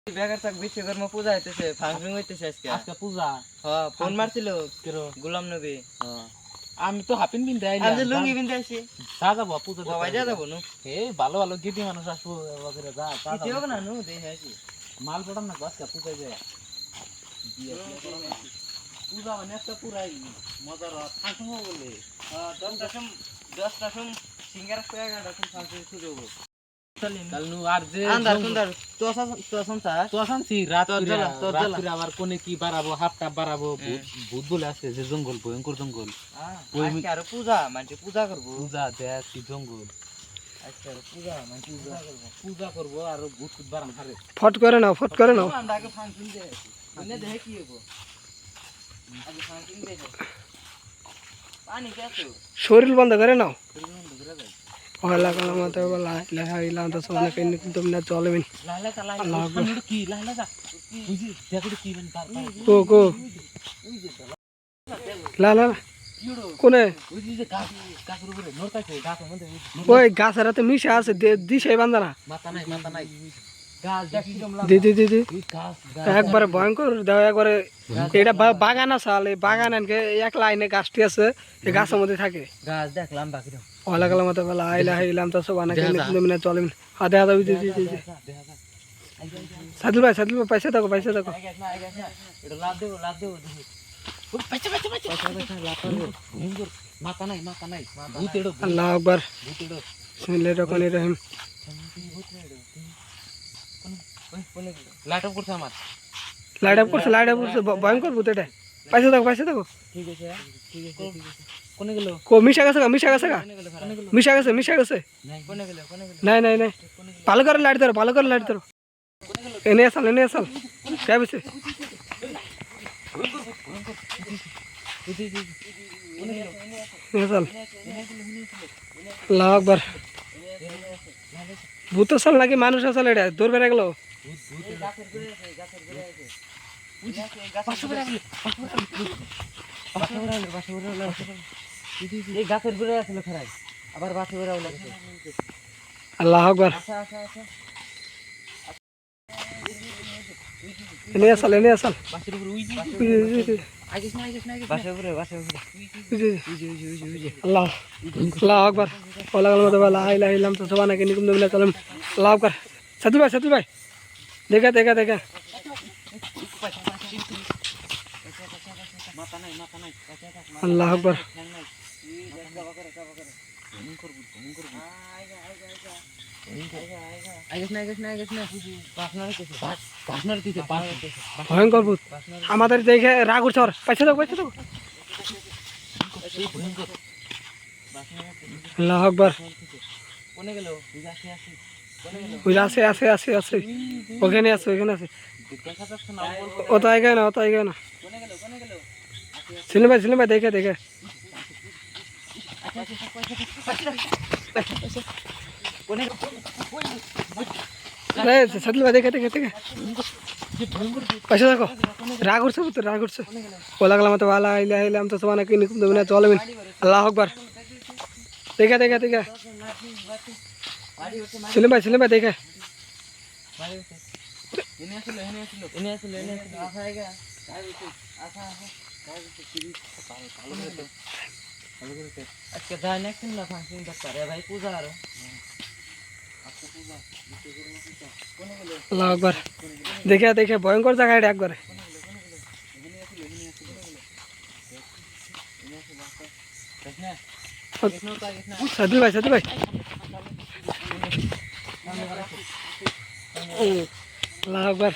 বেকার থাক বিশ্বকর্মা পূজা হইতেছে ফাংশন হইতেছে আজকে পূজা হ্যাঁ ফোন মারছিল গোলাম নবী আমি তো হাফিন বিন দেয় আমি লুঙ্গি বিনতে আসি যা যাবো পূজা বাবা যা যাবো নু ভালো ভালো গিটি মানুষ আসবো যা কিছু হবে না নু দেখে আসি মাল পড়ান না আজকে পূজা যায় পূজা মানে একটা পুরাই মজার ফাংশন বলে 10টার সময় সিঙ্গার 11টার সময় ফাংশন শুরু হবে কাল নু আর যে আন্দার সুন্দর তো আসানছি রাত্রি আবার কোনে কি বাড়াবো হাফটা বাড়াবো ভূত বলে আছে যে জঙ্গল ভয়ঙ্কর জঙ্গল আজকে আর পূজা মানে পূজা করব পূজা দেখ কি জঙ্গল আজকে আর পূজা মানে পূজা করবো আর ভূত বাড়ান হারে ফট করে নাও আমরা আগে ফাংশন দিয়ে মানে দেখে কি হবো আগে ফাংশন দিয়ে পানি কেতো শরীর বন্ধ করে নাও পয়লা কালাম মতো বলা লেখা ইলাম তো সোনা কেন তুমি চলবেন লালা কালা আল্লাহ কি লাইলা যা বুঝি দেখো কি বেন কো কো লা লা কোনে বুঝি যে কাকুর উপরে নরতাছে গাছের মধ্যে ওই গাছের হাতে মিশে আছে দিশে বান্দানা মাথা নাই গাছ দেখি জমলা দি দি দি দি গাছ একবারে ভয়ঙ্কর দাও একবারে এটা বাগান আছে এই বাগান আনকে এক লাইনে গাছটি আছে এই গাছের মধ্যে থাকে গাছ দেখলাম বাকি পয়লা কালাম মতো বলা আইলা ইলাম তো সোনা কেন তুমি চলবেন হাতে হাতে দি দি দি সাদুল ভাই পয়সা দাও এটা লাভ দেব মাথা নাই ভূতেড়ো আল্লাহ আকবার বিসমিল্লাহির রহমানির রহিম লাইট অফ করছে আমার লাইট আপ করছে ভয়ঙ্কর ভূত এটা পয়সা দাও ঠিক আছে কোনে গেল কো মিশা গেছে কোনে গেল নাই ভালো করে লাইট ধরো এনে আসাল কে বেছে আল্লাহু আকবার ভূত আসাল নাকি মানুষ আসাল এটা দৌড় বেড়ে গেল এই গাছের ঘুরে আসলে খারাই আবার বাসে ঘুরে লাগছে আল্লাহু আকবার এনে আসাল বাসের উপরে উইজি আইগেস না বাসে ঘুরে আল্লাহু আকবার ওলা কালাম তো লা ইলাহা ইল্লাম তো সুবহানাকা ইন্নী কুনতু মিনাজ জালিমিন আল্লাহু আকবার সাদুল ভাই দেখা আল্লাহু আকবার ভয়ঙ্কর ভূত আমাদের দেখে রাগ উঠছে পয়সা দাও আল্লাহু আকবার ওই আছে ওখানে আছে ও তো আইগায় না সিলিম ভাই দেখে সাদুল ভাই দেখে পয়সা দেখো রাগ উঠছে ওলা কালাম তো ওয়ালা ইলাহা ইল্লাম তো সুবহানাকা ইন্নী কুনতু মিনাজ জালিমিন আল্লাহু আকবার দেখে সিলিম ভাই দেখে আজকে যাই না কিনলা ফাংশন করতে ভাই পূজা আর আল্লাহু আকবার দেখে ভয়ঙ্কর জায়গা এটা একবারে সাদুল ভাই আল্লাহু আকবার